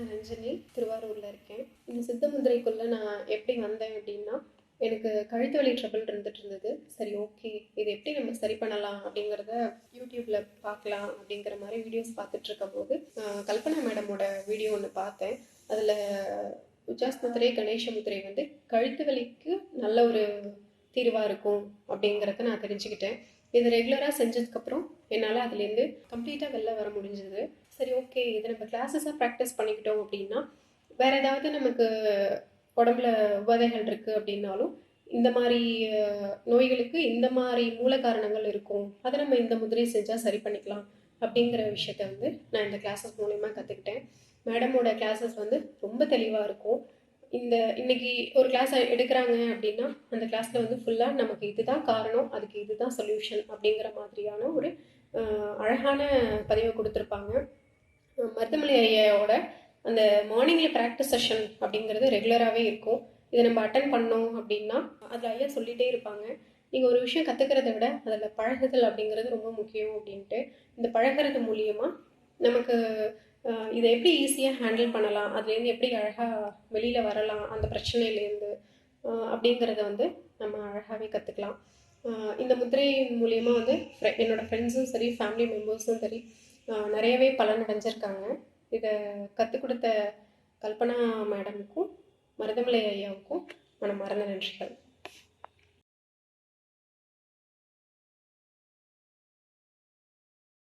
நான் ரஞ்சனி, திருவாரூரில் இருக்கேன். இந்த சித்த முதிரைக்குள்ளே நான் எப்படி வந்தேன் அப்படின்னா, எனக்கு கழுத்து வலி ட்ரபிள் இருந்துட்டு இருந்தது. சரி, ஓகே, இது எப்படி நம்ம சரி பண்ணலாம் அப்படிங்கிறத யூடியூப்பில் பார்க்கலாம் அப்படிங்கிற மாதிரி வீடியோஸ் பார்த்துட்டு இருக்கும் போது கல்பனா மேடமோட வீடியோ ஒன்று பார்த்தேன். அதில் உஜாஸ் முத்திரை, கணேச முத்திரை வந்து கழுத்து வலிக்கு நல்ல ஒரு தீர்வாக இருக்கும் அப்படிங்கிறத நான் தெரிஞ்சுக்கிட்டேன். இது ரெகுலராக செஞ்சதுக்கப்புறம் என்னால் அதுலேருந்து கம்ப்ளீட்டாக வெளில வர முடிஞ்சது. சரி, ஓகே, இதை நம்ம கிளாஸஸாக ப்ராக்டிஸ் பண்ணிக்கிட்டோம் அப்படின்னா வேறு ஏதாவது நமக்கு உடம்புல உபாதைகள் இருக்குது அப்படின்னாலும் இந்த மாதிரி நோய்களுக்கு இந்த மாதிரி மூல காரணங்கள் இருக்கும், அதை நம்ம இந்த முதிரை செஞ்சால் சரி பண்ணிக்கலாம் அப்படிங்கிற விஷயத்த வந்து நான் இந்த கிளாஸஸ் மூலயமா கற்றுக்கிட்டேன். மேடமோட கிளாஸஸ் வந்து ரொம்ப தெளிவாக இருக்கும். இன்னைக்கு ஒரு கிளாஸ் எடுக்கிறாங்க அப்படின்னா அந்த கிளாஸில் வந்து ஃபுல்லாக நமக்கு இதுதான் காரணம், அதுக்கு இதுதான் சொல்யூஷன் அப்படிங்கிற மாதிரியான ஒரு அழகான பதிவை கொடுத்துருப்பாங்க. மருதமலை ஐயாவோட அந்த மார்னிங்கில் ப்ராக்டிஸ் செஷன் அப்படிங்கிறது ரெகுலராகவே இருக்கும். இதை நம்ம அட்டன் பண்ணோம் அப்படின்னா அதில் ஐயா சொல்லிகிட்டே இருப்பாங்க, நீங்கள் ஒரு விஷயம் கற்றுக்கிறத விட அதில் பழகுதல் அப்படிங்கிறது ரொம்ப முக்கியம் அப்படின்ட்டு. இந்த பழகிறது மூலியமாக நமக்கு இதை எப்படி ஈஸியாக ஹேண்டில் பண்ணலாம், அதுலேருந்து எப்படி அழகாக வெளியில் வரலாம் அந்த பிரச்சனையிலேருந்து அப்படிங்கிறத வந்து நம்ம அழகாகவே கற்றுக்கலாம். இந்த முத்திரை மூலியமாக வந்து என்னோடய ஃப்ரெண்ட்ஸும் சரி, ஃபேமிலி மெம்பர்ஸும் சரி நிறையவே பலனடைஞ்சிருக்காங்க. இதை கற்றுக் கொடுத்த கல்பனா மேடமுக்கும் மருதமலை ஐயாவுக்கும் மனமார்ந்த நன்றிகள்.